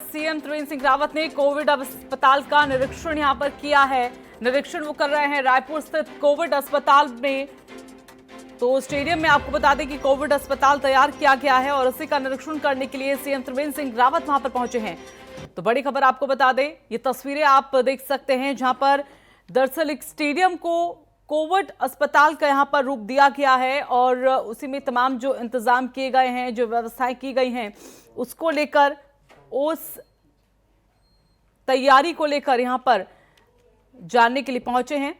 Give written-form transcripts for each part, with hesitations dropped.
CM Trivendra Singh Rawat ने Covid अस्पताल का निरीक्षण यहां पर किया है। निरीक्षण वो कर रहे हैं रायपुर स्थित कोविड अस्पताल में। तो स्टेडियम में आपको बता दें कि कोविड अस्पताल तैयार किया गया है और उसी का निरीक्षण करने के लिए सीएम त्रिवेंद्र सिंह रावत वहां पर पहुंचे हैं। तो बड़ी खबर आपको बता दें, ये तस्वीरें आप देख सकते हैं जहां पर दरअसल एक स्टेडियम को कोविड अस्पताल का यहां पर रूप दिया गया है और उसी में तमाम जो इंतजाम किए गए हैं, जो व्यवस्थाएं की गई हैं, उसको लेकर, उस तैयारी को लेकर यहां पर जानने के लिए पहुंचे हैं।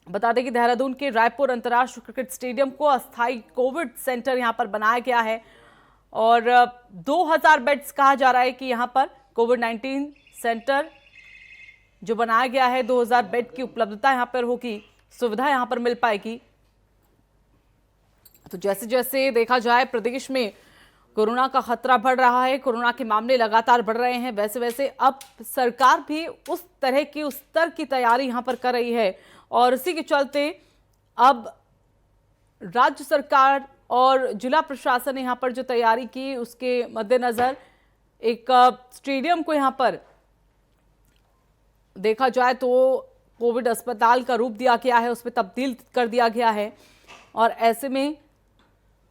बता दें कि देहरादून के रायपुर अंतर्राष्ट्रीय क्रिकेट स्टेडियम को अस्थायी कोविड सेंटर यहां पर बनाया गया है और 2000 बेड्स कहा जा रहा है कि यहां पर कोविड 19 सेंटर जो बनाया गया है, 2000 बेड की उपलब्धता यहां पर होगी, सुविधा यहां पर मिल पाएगी। तो जैसे जैसे देखा जाए प्रदेश में कोरोना का खतरा बढ़ रहा है, कोरोना के मामले लगातार बढ़ रहे हैं, वैसे वैसे अब सरकार भी उस तरह की, उस स्तर की तैयारी यहां पर कर रही है और इसी के चलते अब राज्य सरकार और जिला प्रशासन ने यहां पर जो तैयारी की, उसके मद्देनजर एक स्टेडियम को यहां पर देखा जाए तो कोविड अस्पताल का रूप दिया गया है, उसमें तब्दील कर दिया गया है। और ऐसे में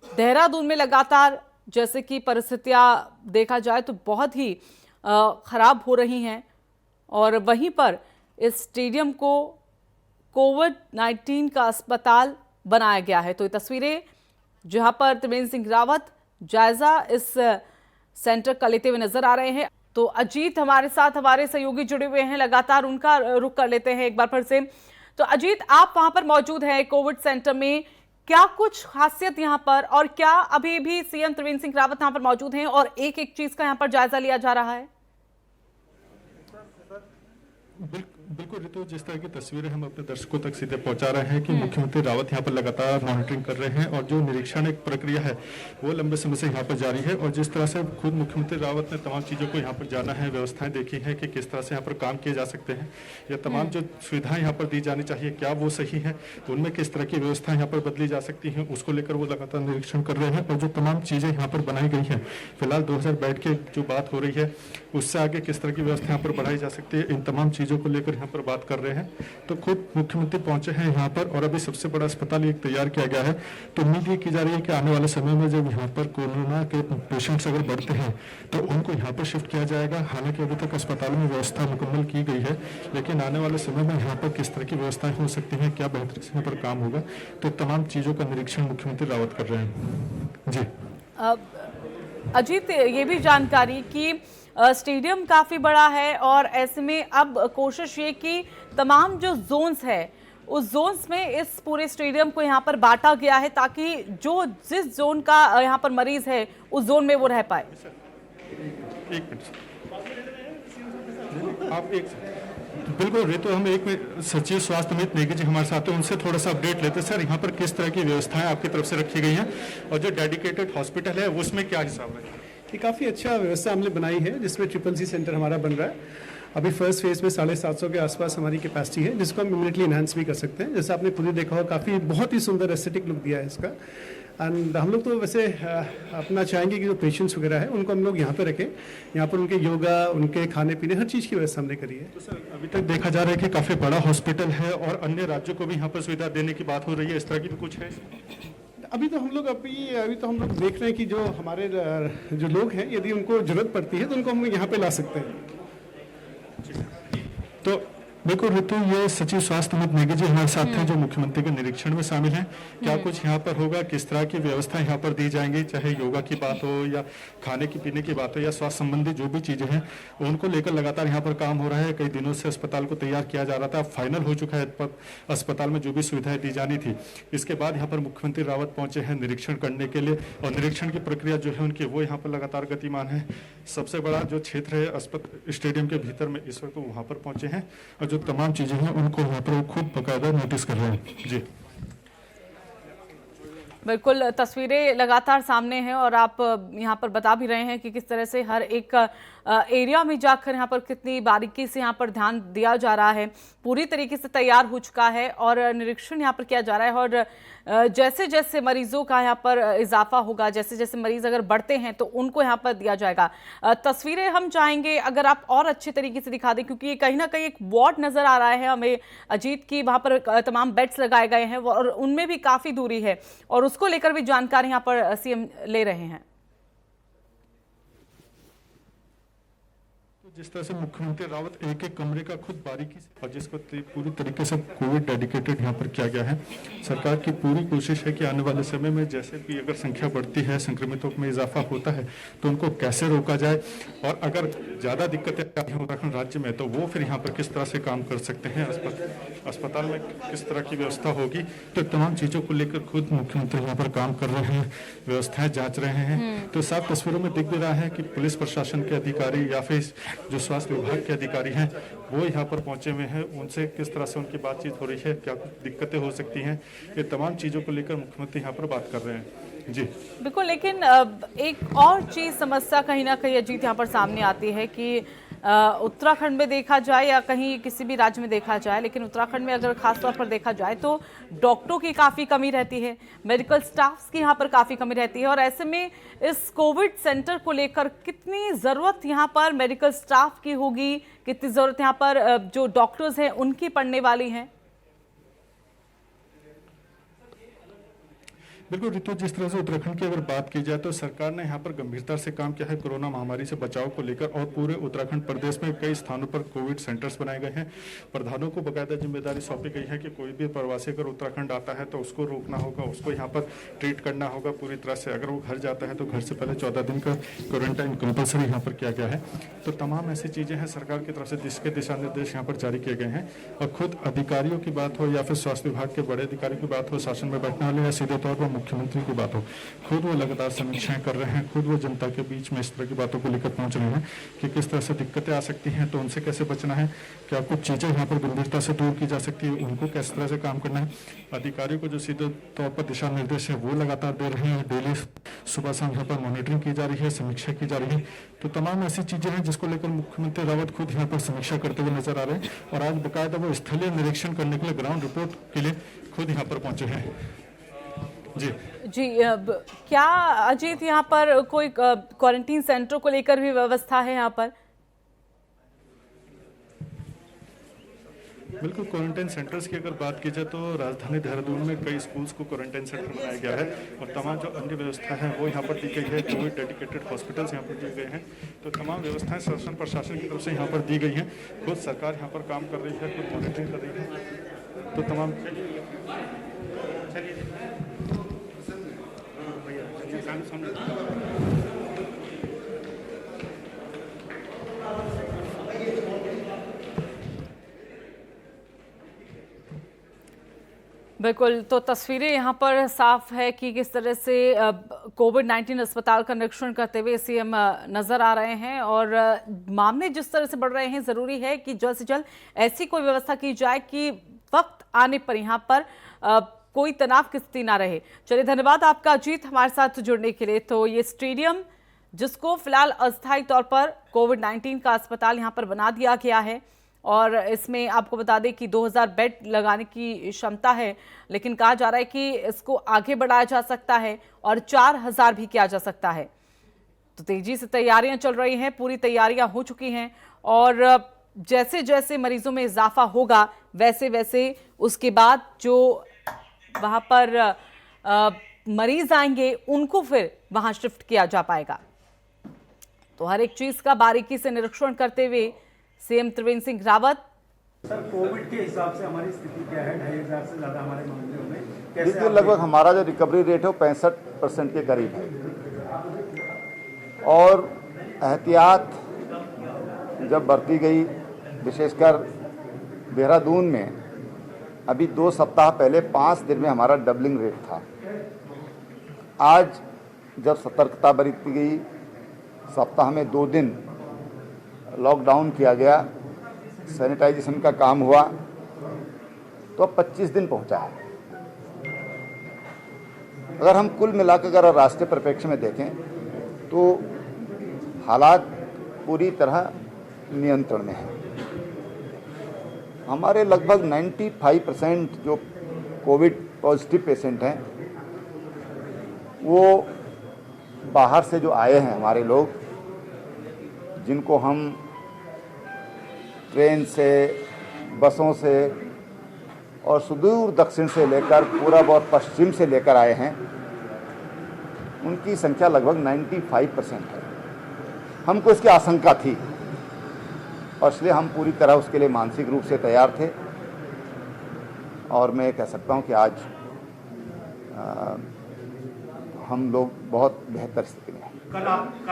देहरादून में लगातार जैसे कि परिस्थितियां देखा जाए तो बहुत ही खराब हो रही हैं और वहीं पर इस स्टेडियम को कोविड 19 का अस्पताल बनाया गया है। तो ये तस्वीरें जहां पर त्रिवेंद्र सिंह रावत जायजा इस सेंटर का लेते हुए नजर आ रहे हैं। तो अजीत हमारे साथ, हमारे सहयोगी जुड़े हुए हैं, लगातार उनका रुख कर लेते हैं एक बार फिर से। तो अजीत, आप वहां पर मौजूद हैं कोविड सेंटर में, क्या कुछ खासियत यहां पर, और क्या अभी भी सीएम त्रिवेंद्र सिंह रावत यहां पर मौजूद हैं और एक एक चीज का यहां पर जायजा लिया जा रहा है? बिल्कुल ऋतु, जिस तरह की तस्वीरें हम अपने दर्शकों तक सीधे पहुंचा रहे हैं कि मुख्यमंत्री रावत यहां पर लगातार मॉनिटरिंग कर रहे हैं और जो निरीक्षण एक प्रक्रिया है वो लंबे समय से यहां पर जारी है। और जिस तरह से खुद मुख्यमंत्री रावत ने तमाम चीज़ों को यहां पर जाना है, व्यवस्थाएं देखी हैं कि किस तरह से यहाँ पर काम किए जा सकते हैं, या तमाम जो सुविधाएं यहाँ पर दी जानी चाहिए क्या वो सही है, उनमें किस तरह की व्यवस्थाएं यहाँ पर बदली जा सकती हैं, उसको लेकर वो लगातार निरीक्षण कर रहे हैं। और जो तमाम चीज़ें यहाँ पर बनाई गई हैं, फिलहाल 2000 बेड की जो बात हो रही है, उससे आगे किस तरह की व्यवस्था यहाँ पर बढ़ाई जा सकती है, इन तमाम चीज़ों को लेकर यहाँ पर बात कर रहे हैं। तो खुद मुख्यमंत्री पहुंचे हैं यहाँ पर और अभी सबसे बड़ा अस्पताल एक तैयार किया गया है। तो उम्मीद ये की जा रही है कि आने वाले समय में जब यहाँ पर कोरोना के पेशेंट्स अगर बढ़ते हैं तो उनको यहाँ पर शिफ्ट किया जाएगा। हालांकि अभी तक अस्पताल में व्यवस्था मुकम्मल की गई है, लेकिन आने वाले समय में यहाँ पर किस तरह की व्यवस्थाएं हो सकती हैं, क्या बेहतरी से यहाँ पर काम होगा, तो तमाम चीज़ों का निरीक्षण मुख्यमंत्री रावत कर रहे हैं। जी अजीत, ये भी जानकारी कि स्टेडियम काफ़ी बड़ा है और ऐसे में अब कोशिश ये कि तमाम जो जोन्स है उस जोन्स में इस पूरे स्टेडियम को यहाँ पर बांटा गया है ताकि जो जिस जोन का यहाँ पर मरीज है उस जोन में वो रह पाए। एक मिनट आप एक बिल्कुल ऋतु, हम एक में सचिव स्वास्थ्य अमित नेगी जी हमारे साथ हैं, उनसे थोड़ा सा अपडेट लेते हैं। सर, यहाँ पर किस तरह की व्यवस्थाएं आपकी तरफ से रखी गई हैं और जो डेडिकेटेड हॉस्पिटल है उसमें क्या हिसाब है? ये काफ़ी अच्छा व्यवस्था हमने बनाई है जिसमें CCC सेंटर हमारा बन रहा है। अभी फर्स्ट फेज में 750 के आसपास हमारी कैपेसिटी है, जिसको हम इमीडिएटली इनहांस भी कर सकते हैं। जैसे आपने खुद ही देखा हो, काफ़ी बहुत ही सुंदर एस्थेटिक लुक दिया है इसका। एंड हम लोग तो वैसे अपना चाहेंगे कि जो पेशेंट्स वगैरह है उनको हम लोग यहाँ पे रखें। यहाँ पर उनके योगा, उनके खाने पीने, हर चीज़ की व्यवस्था हमने करी है। तो सर, अभी तक देखा जा रहा है कि काफ़ी बड़ा हॉस्पिटल है और अन्य राज्यों को भी यहाँ पर सुविधा देने की बात हो रही है, इस तरह की भी कुछ है? अभी तो हम लोग देख रहे हैं कि जो हमारे जो लोग हैं, यदि उनको जरूरत पड़ती है तो उनको हम यहाँ पे ला सकते हैं। तो बिल्कुल ऋतु, ये सचिव स्वास्थ्य अमित नेगी जी हमारे साथ हैं जो मुख्यमंत्री के निरीक्षण में शामिल हैं। क्या कुछ यहाँ पर होगा, किस तरह की व्यवस्था यहाँ पर दी जाएंगी, चाहे योगा की बात हो या खाने की पीने की बात हो या स्वास्थ्य संबंधी जो भी चीजें हैं, उनको लेकर लगातार यहाँ पर काम हो रहा है। कई दिनों से अस्पताल को तैयार किया जा रहा था, फाइनल हो चुका है अस्पताल में जो भी सुविधाएं दी जानी थी। इसके बाद यहाँ पर मुख्यमंत्री रावत पहुंचे हैं निरीक्षण करने के लिए और निरीक्षण की प्रक्रिया जो है उनकी वो यहाँ पर लगातार गतिमान है। सबसे बड़ा जो क्षेत्र है स्टेडियम के भीतर में, इस वक्त वहाँ पर पहुंचे हैं और जो तमाम चीजें हैं उनको यहाँ पर खुद बकायदा नोटिस कर रहे हैं। जी बिल्कुल, तस्वीरें लगातार सामने हैं और आप यहाँ पर बता भी रहे हैं कि किस तरह से हर एक एरिया में जाकर यहाँ पर कितनी बारीकी से यहाँ पर ध्यान दिया जा रहा है, पूरी तरीके से तैयार हो चुका है और निरीक्षण यहाँ पर किया जा रहा है। और जैसे जैसे मरीजों का यहाँ पर इजाफा होगा, जैसे जैसे मरीज अगर बढ़ते हैं तो उनको यहाँ पर दिया जाएगा। तस्वीरें हम चाहेंगे अगर आप और अच्छे तरीके से दिखा दें, क्योंकि कहीं ना कहीं एक वार्ड नजर आ रहा है हमें अजीत की, वहां पर तमाम बेड्स लगाए गए हैं और उनमें भी काफी दूरी है और उसको लेकर भी जानकारी यहाँ पर सीएम ले रहे हैं। जिस तरह से मुख्यमंत्री रावत एक एक कमरे का खुद बारीकी से और जिसको पूरी तरीके से कोविड डेडिकेटेड यहाँ पर किया गया है। सरकार की पूरी कोशिश है कि आने वाले समय में जैसे भी अगर संख्या बढ़ती है, संक्रमितों में इजाफा होता है तो उनको कैसे रोका जाए और अगर ज़्यादा दिक्कतें आती हैं उत्तराखंड राज्य में तो वो फिर यहाँ पर किस तरह से काम कर सकते हैं, अस्पताल में किस तरह की व्यवस्था होगी। तो तमाम चीज़ों को लेकर खुद मुख्यमंत्री यहाँ पर काम कर रहे हैं, व्यवस्थाएं जाँच रहे हैं। तो साफ तस्वीरों में दिख भी रहा है कि पुलिस प्रशासन के अधिकारी या फिर जो स्वास्थ्य विभाग के अधिकारी हैं वो यहाँ पर पहुंचे हुए हैं, उनसे किस तरह से उनकी बातचीत हो रही है, क्या कुछ दिक्कतें हो सकती हैं, ये तमाम चीज़ों को लेकर मुख्यमंत्री यहाँ पर बात कर रहे हैं। जी बिल्कुल, लेकिन एक और चीज समस्या कहीं ना कहीं अजीत यहाँ पर सामने आती है कि उत्तराखंड में देखा जाए या कहीं किसी भी राज्य में देखा जाए, लेकिन उत्तराखंड में अगर खास तौर पर देखा जाए तो डॉक्टरों की काफ़ी कमी रहती है, मेडिकल स्टाफ्स की यहाँ पर काफ़ी कमी रहती है। और ऐसे में इस कोविड सेंटर को लेकर कितनी ज़रूरत यहाँ पर मेडिकल स्टाफ की होगी, कितनी ज़रूरत यहाँ पर जो डॉक्टर्स हैं उनकी पड़ने वाली है? बिल्कुल रितु, जिस तरह से उत्तराखंड की अगर बात की जाए तो सरकार ने यहाँ पर गंभीरता से काम किया है कोरोना महामारी से बचाव को लेकर और पूरे उत्तराखंड प्रदेश में कई स्थानों पर कोविड सेंटर्स बनाए गए हैं। प्रधानों को बाकायदा जिम्मेदारी सौंपी गई है कि कोई भी प्रवासी अगर उत्तराखंड आता है तो उसको रोकना होगा, उसको यहाँ पर ट्रीट करना होगा पूरी तरह से। अगर वो घर जाता है तो घर से पहले 14 दिन का क्वारंटाइन कंपलसरी यहाँ पर किया गया है। तो तमाम ऐसी चीज़ें हैं सरकार की तरफ से जिसके दिशा निर्देश यहाँ पर जारी किए गए हैं। और खुद अधिकारियों की बात हो या फिर स्वास्थ्य विभाग के बड़े अधिकारियों की बात हो, शासन में बैठने वाले या सीधे तौर पर मुख्यमंत्री की बात हो, खुद वो लगातार समीक्षाएं कर रहे हैं, खुद वो जनता के बीच में इस तरह की बातों को लेकर पहुंच रहे हैं कि किस तरह से दिक्कतें आ सकती हैं तो उनसे कैसे बचना है, क्या कुछ चीज़ें यहाँ पर गंभीरता से दूर की जा सकती है, उनको किस तरह से काम करना है। अधिकारियों को जो सीधे तौर पर दिशा निर्देश है वो लगातार दे रहे हैं। डेली सुबह शाम यहाँ पर मॉनिटरिंग की जा रही है, समीक्षा की जा रही है। तो तमाम ऐसी चीज़ें हैं जिसको लेकर मुख्यमंत्री रावत खुद यहाँ पर समीक्षा करते हुए नजर आ रहे हैं और आज बाकायदा वो स्थलीय निरीक्षण करने के लिए, ग्राउंड रिपोर्ट के लिए खुद यहाँ पर पहुंचे हैं। जी क्या अजीत यहाँ पर कोई क्वारंटीन सेंटर को लेकर भी व्यवस्था है यहाँ पर? बिल्कुल, क्वारंटाइन सेंटर्स की अगर बात की जाए तो राजधानी देहरादून में कई स्कूल्स को क्वारंटाइन सेंटर बनाया गया है और तमाम जो अन्य व्यवस्था है वो यहाँ पर दी गई है। कोविड डेडिकेटेड हॉस्पिटल्स यहाँ पर दिए गए हैं। तो तमाम व्यवस्थाएं शासन प्रशासन की तरफ से यहाँ पर दी गई हैं। खुद सरकार यहाँ पर काम कर रही है, खुद मॉनिटरिंग कर रही है। तो तमाम बिल्कुल, तो तस्वीरें यहाँ पर साफ है कि किस तरह से कोविड-19 अस्पताल का निरीक्षण करते हुए सीएम नजर आ रहे हैं और मामले जिस तरह से बढ़ रहे हैं, जरूरी है कि जल्द से जल्द ऐसी कोई व्यवस्था की जाए कि वक्त आने पर यहाँ पर कोई तनाव की स्थिति ना रहे। चलिए, धन्यवाद आपका अजीत हमारे साथ जुड़ने के लिए। तो ये स्टेडियम जिसको फिलहाल अस्थायी तौर पर कोविड-19 का अस्पताल यहाँ पर बना दिया गया है और इसमें आपको बता दें कि 2000 बेड लगाने की क्षमता है, लेकिन कहा जा रहा है कि इसको आगे बढ़ाया जा सकता है और 4000 भी किया जा सकता है। तो तेजी से तैयारियां चल रही हैं, पूरी तैयारियां हो चुकी हैं और जैसे जैसे मरीजों में इजाफा होगा वैसे वैसे उसके बाद जो वहां पर मरीज आएंगे उनको फिर वहां शिफ्ट किया जा पाएगा। तो हर एक चीज का बारीकी से निरीक्षण करते हुए CM Trivendra Singh Rawat. Sir, Covid के हिसाब से हमारी स्थिति क्या है? 2500 से ज्यादा हमारे मामलों में देखिए, लगभग हमारा जो रिकवरी रेट है वो 65% के करीब है और एहतियात जब बरती गई, विशेषकर देहरादून में अभी 2 सप्ताह पहले 5 दिन में हमारा डबलिंग रेट था। आज जब सतर्कता बरती गई, सप्ताह में 2 दिन लॉकडाउन किया गया, सैनिटाइजेशन का काम हुआ, तो अब 25 दिन पहुंचा है। अगर हम कुल मिलाकर अगर राष्ट्रीय परिप्रेक्ष्य में देखें तो हालात पूरी तरह नियंत्रण में है। हमारे लगभग 95% जो कोविड पॉजिटिव पेशेंट हैं वो बाहर से जो आए हैं हमारे लोग, जिनको हम ट्रेन से, बसों से और सुदूर दक्षिण से लेकर पूरब और पश्चिम से लेकर आए हैं, उनकी संख्या लगभग 95% है। हमको इसकी आशंका थी और इसलिए हम पूरी तरह उसके लिए मानसिक रूप से तैयार थे और मैं कह सकता हूं कि आज हम लोग बहुत बेहतर स्थिति में हैं। कल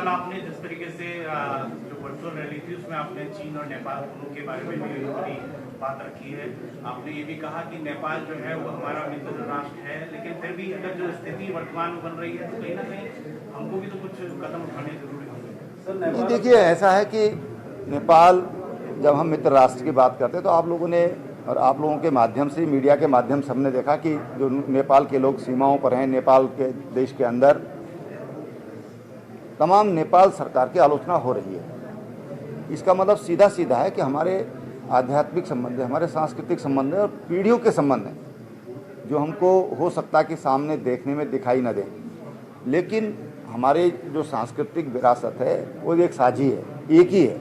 आपने जिस तरीके से जो वर्चुअल रैली थी उसमें आपने चीन और नेपाल दोनों के बारे में भी बड़ी बात रखी है। आपने ये भी कहा कि नेपाल जो है वो हमारा मित्र राष्ट्र है, लेकिन फिर भी अगर जो स्थिति वर्तमान में बन रही है तो कहीं ना कहीं हमको भी तो कुछ कदम उठाने जरूरी होंगे। देखिए, ऐसा है कि नेपाल, जब हम मित्र राष्ट्र की बात करते हैं तो आप लोगों ने और आप लोगों के माध्यम से, मीडिया के माध्यम से हमने देखा कि जो नेपाल के लोग सीमाओं पर हैं, नेपाल के देश के अंदर तमाम नेपाल सरकार की आलोचना हो रही है। इसका मतलब सीधा सीधा है कि हमारे आध्यात्मिक संबंध है, हमारे सांस्कृतिक संबंध है और पीढ़ियों के संबंध हैं जो हमको हो सकता है कि सामने देखने में दिखाई न दे, लेकिन हमारे जो सांस्कृतिक विरासत है वो एक साझी है, एक ही है।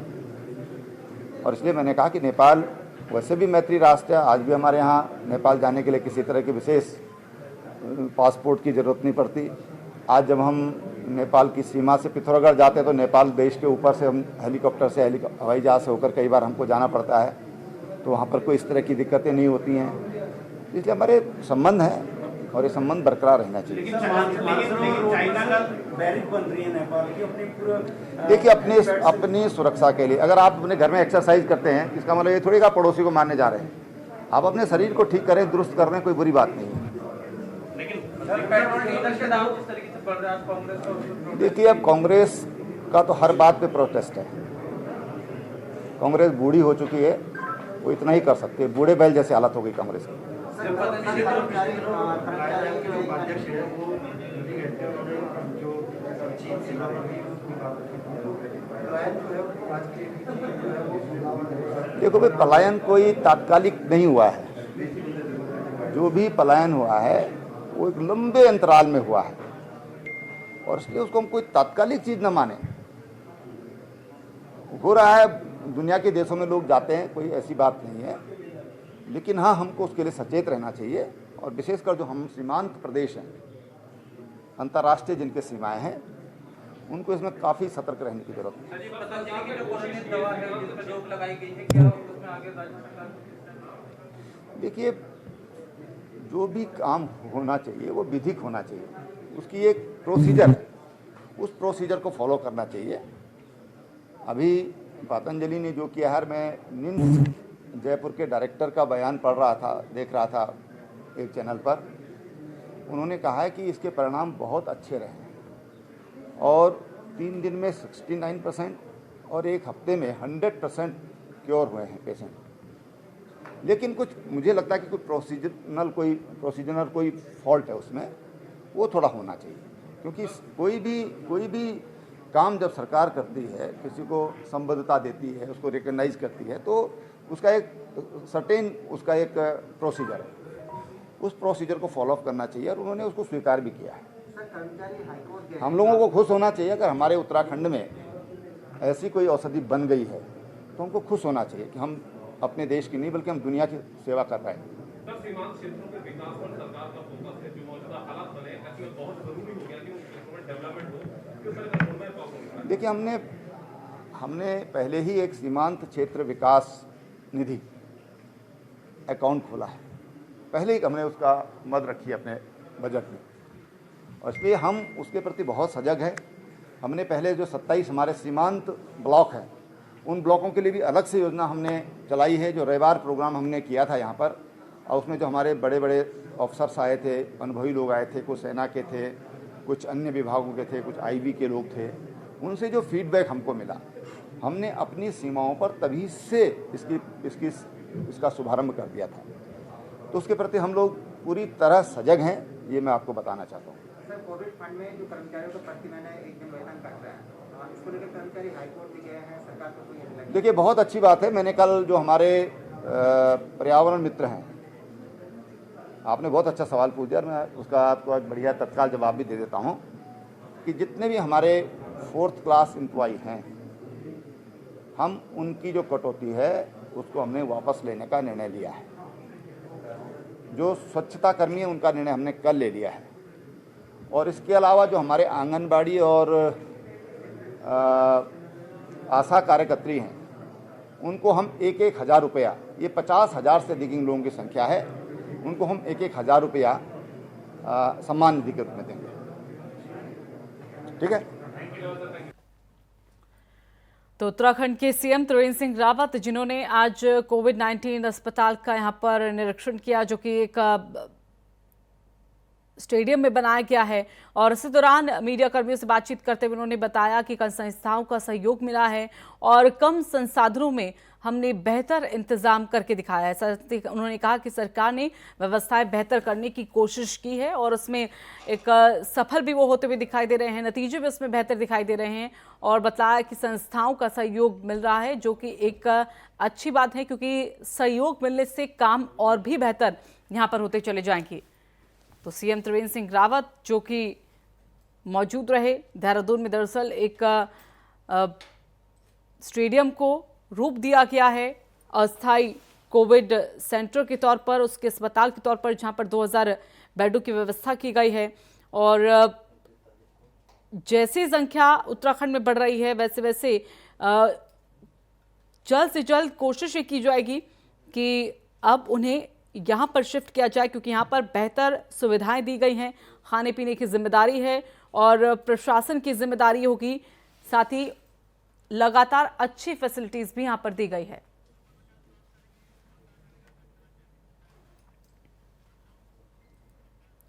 और इसलिए मैंने कहा कि नेपाल वैसे भी मैत्री राष्ट्र है। आज भी हमारे यहाँ नेपाल जाने के लिए किसी तरह के विशेष पासपोर्ट की ज़रूरत नहीं पड़ती। आज जब हम नेपाल की सीमा से पिथौरागढ़ जाते हैं तो नेपाल देश के ऊपर से हम हेलीकॉप्टर से, हवाई जहाज़ से होकर कई बार हमको जाना पड़ता है, तो वहाँ पर कोई इस तरह की दिक्कतें नहीं होती हैं। इसलिए हमारे संबंध हैं और ये संबंध बरकरार रहना चाहिए। लेकिन चाइना का बैरिक बन रही है नेपाल की अपने पूरा। देखिए, अपनी सुरक्षा के लिए अगर आप अपने घर में एक्सरसाइज करते हैं, इसका मतलब ये थोड़ी कि आप पड़ोसी को मारने जा रहे हैं। आप अपने शरीर को ठीक करें, दुरुस्त कर रहे हैं, कोई बुरी बात नहीं है। देखिए, अब कांग्रेस का तो हर बात पे प्रोटेस्ट है। कांग्रेस बूढ़ी हो चुकी है, वो इतना ही कर सकती है। बूढ़े बैल जैसी हालत हो गई कांग्रेस की। देखो भाई, पलायन कोई तात्कालिक नहीं हुआ है। जो भी पलायन हुआ है वो एक लंबे अंतराल में हुआ है और इसलिए उसको हम कोई तात्कालिक चीज न माने। हो रहा है, दुनिया के देशों में लोग जाते हैं, कोई ऐसी बात नहीं है, लेकिन हाँ, हमको उसके लिए सचेत रहना चाहिए। और विशेषकर जो हम सीमांत प्रदेश हैं, अंतर्राष्ट्रीय जिनके सीमाएं हैं, उनको इसमें काफ़ी सतर्क रहने की जरूरत है। देखिए, जो भी काम होना चाहिए वो विधिक होना चाहिए, उसकी एक प्रोसीजर है, उस प्रोसीजर को फॉलो करना चाहिए। अभी पतंजलि ने जो किया है, मैं निम्स जयपुर के डायरेक्टर का बयान पढ़ रहा था, देख रहा था एक चैनल पर। उन्होंने कहा है कि इसके परिणाम बहुत अच्छे रहे हैं और 3 दिन में 69% और एक हफ्ते में 100% क्योर हुए हैं पेशेंट। लेकिन कुछ मुझे लगता है कि कुछ प्रोसीजरल कोई फॉल्ट है उसमें, वो थोड़ा होना चाहिए। क्योंकि कोई भी काम जब सरकार करती है, किसी को संबद्धता देती है, उसको रिकग्नाइज करती है, तो उसका एक सर्टेन उसका एक प्रोसीजर है, उस प्रोसीजर को फॉलो अप करना चाहिए और उन्होंने उसको स्वीकार भी किया है। हम लोगों को खुश होना चाहिए अगर हमारे उत्तराखंड में ऐसी कोई औषधि बन गई है तो हमको खुश होना चाहिए कि हम अपने देश की नहीं बल्कि हम दुनिया की सेवा कर रहे हैं। सीमांत क्षेत्रों के विकास पर सरकार का फोकस है, जो मौजूदा हालात बने ऐसे में बहुत जरूरी हो गया कि उनका डेवलपमेंट हो। किस तरह का रोडमैप आप? देखिए, हमने पहले ही एक सीमांत क्षेत्र विकास निधि अकाउंट खोला है, पहले ही हमने उसका मद रखी है अपने बजट में और इसलिए हम उसके प्रति बहुत सजग हैं। हमने पहले जो 27 हमारे सीमांत ब्लॉक हैं, उन ब्लॉकों के लिए भी अलग से योजना हमने चलाई है, जो रविवार प्रोग्राम हमने किया था यहाँ पर, और उसमें जो हमारे बड़े बड़े ऑफिसर्स आए थे, अनुभवी लोग आए थे, कुछ सेना के थे, कुछ अन्य विभागों के थे, कुछ आईबी के लोग थे, उनसे जो फीडबैक हमको मिला, हमने अपनी सीमाओं पर तभी से इसका शुभारंभ कर दिया था। तो उसके प्रति हम लोग पूरी तरह सजग हैं, ये मैं आपको बताना चाहता हूँ। सर, कोविड फंड में जो कर्मचारियों को प्रति महीने 1 दिन वेतन काट रहे हैं, देखिए, बहुत अच्छी बात है। मैंने कल जो हमारे पर्यावरण मित्र हैं, आपने बहुत अच्छा सवाल पूछा और मैं उसका आपको एक बढ़िया तत्काल जवाब भी दे देता हूं कि जितने भी हमारे 4th क्लास एम्प्लॉई हैं, हम उनकी जो कटौती है उसको हमने वापस लेने का निर्णय लिया है। जो स्वच्छता कर्मी है उनका निर्णय हमने कल ले लिया है। और इसके अलावा जो हमारे आंगनबाड़ी और आशा कार्यकर्त्री हैं, उनको हम 1,000 रुपया, ये 50,000 से अधिक लोगों की संख्या है, उनको हम 1,000 रुपया सम्मान निधि के रूप में देंगे। ठीक है। तो उत्तराखंड के सीएम त्रिवेंद्र सिंह रावत, जिन्होंने आज कोविड-19 अस्पताल का यहां पर निरीक्षण किया, जो कि एक स्टेडियम में बनाया गया है, और इसी दौरान मीडिया कर्मियों से बातचीत करते हुए उन्होंने बताया कि कई संस्थाओं का सहयोग मिला है और कम संसाधनों में हमने बेहतर इंतजाम करके दिखाया है। साथ ही उन्होंने कहा कि सरकार ने व्यवस्थाएं बेहतर करने की कोशिश की है और उसमें एक सफल भी वो होते हुए दिखाई दे रहे हैं, नतीजे भी उसमें बेहतर दिखाई दे रहे हैं, और बताया कि संस्थाओं का सहयोग मिल रहा है, जो कि एक अच्छी बात है, क्योंकि सहयोग मिलने से काम और भी बेहतर यहाँ पर होते चले जाएंगे। तो सीएम त्रिवेंद्र सिंह रावत जो कि मौजूद रहे देहरादून में, दरअसल एक स्टेडियम को रूप दिया गया है अस्थायी कोविड सेंटर के तौर पर, उसके अस्पताल के तौर पर, जहां पर 2000 बेडों की व्यवस्था की गई है। और जैसी संख्या उत्तराखंड में बढ़ रही है, वैसे वैसे जल्द से जल्द कोशिश ये की जाएगी कि अब उन्हें यहाँ पर शिफ्ट किया जाए, क्योंकि यहाँ पर बेहतर सुविधाएं दी गई हैं, खाने पीने की जिम्मेदारी है और प्रशासन की जिम्मेदारी होगी, साथ ही लगातार अच्छी फैसिलिटीज भी यहाँ पर दी गई है।